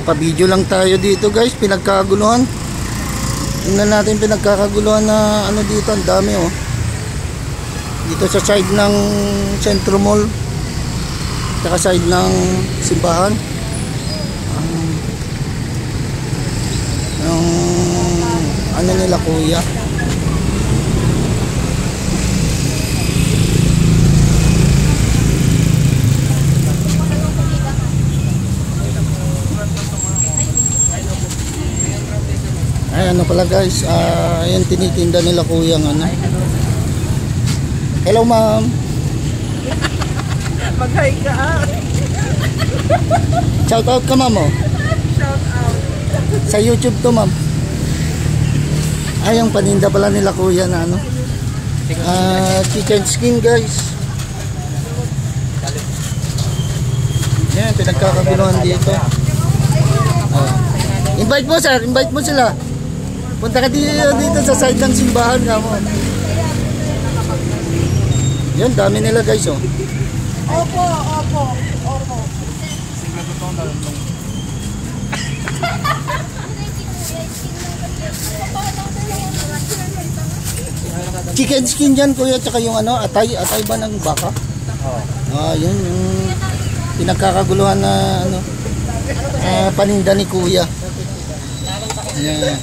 Pa-video lang tayo dito guys, pinagkaguluhan. Tingnan natin pinagkakaguluhan na ano dito, ang dami oh. Dito sa side ng Centro Mall, saka side ng simbahan. Yung ano nila kuya. Ay, ano pala guys, ayan tinitinda nila kuya ng ano. Hello ma'am. Mag-hi ka. Shout out ka ma'am oh. Shout out. Sa YouTube to ma'am. Ay, ang paninda pala nila kuya na ano. Chicken skin guys. Yan, pinagkakabiluhan dito. Invite mo sir, invite mo sila. Punta ka dito sa side ng simbahan ka mo. Yan, dami nila guys oh. Opo, opo, opo. Chicken skin dyan kuya, tsaka yung ano, atay ba ng baka? Yun yung pinagkakaguluhan na ano, paninda ni kuya. Yan.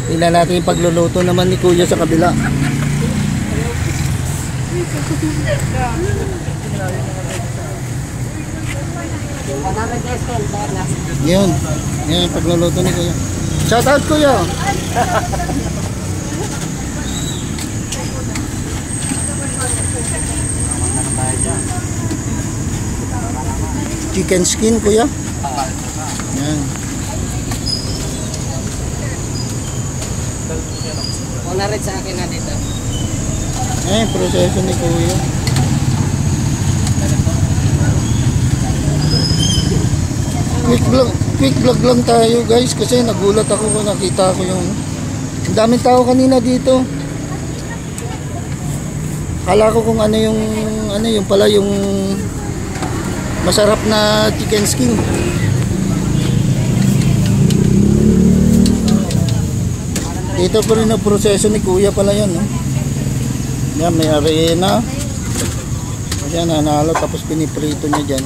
Tingnan natin yung pagluluto naman ni kuya sa kabila. Yun. Yan yung pagluluto ni kuya. Shout out kuya. Chicken skin kuya. Yan. Una rin sa akin na dito. Proseso ni kuya. Quick vlog lang tayo guys, kasi nagulat ako kung nakita ko yung ang daming tao kanina dito. Kala ko kung ano yung pala yung masarap na chicken skin. Dito pa rin ang proseso ni kuya pala yan, no? Yan, may arena. Yan, nanalo, tapos piniprito niya dyan.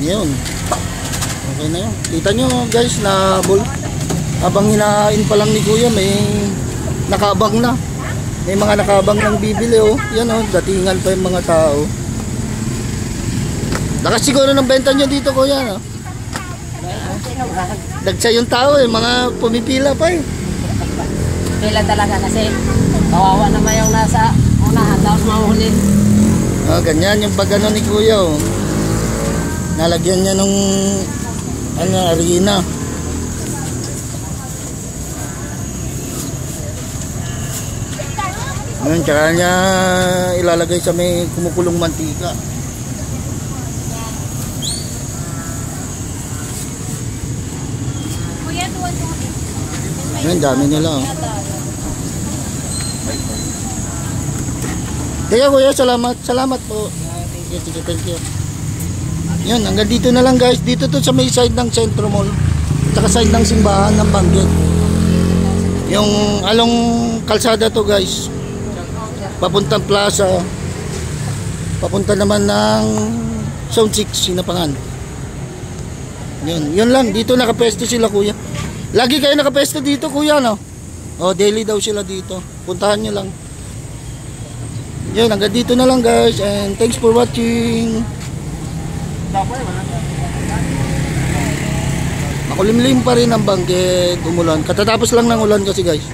Yun. Okay na yun. Kita nyo guys, na habang hinahain pa lang ni kuya, may nakabang na. May mga nakabang ng bibili oh. Yan oh, datingan pa yung mga tao. Lakas siguro ng benta nyo dito kuya, no? Dagsa yung tao eh, mga pumipila pa eh. Pila talaga kasi kawawa naman yung nasa unahan, tapos mahuli. Ganyan yung pag ano ni kuya oh. Nalagyan niya nung arena. Ngayon, tsaka niya ilalagay sa may kumukulong mantika. Ngayon, dami nila oh. Kaya kuya, salamat po. Thank you. Yan, hanggang dito na lang guys. Dito to sa may side ng Centro Mall, saka side ng simbahan ng Banggit. Yung along kalsada to guys, papuntang plaza, papunta naman ng Zone 6 Sinapangan. Yun lang, dito nakapesto sila kuya. Lagi kayo nakapesto dito kuya, no? Daily daw sila dito. Puntahan nyo lang. Yun, hanggang dito na lang guys, and thanks for watching. Makulimlim pa rin ang Banggit, umulan. Katatapos lang ng ulan kasi guys.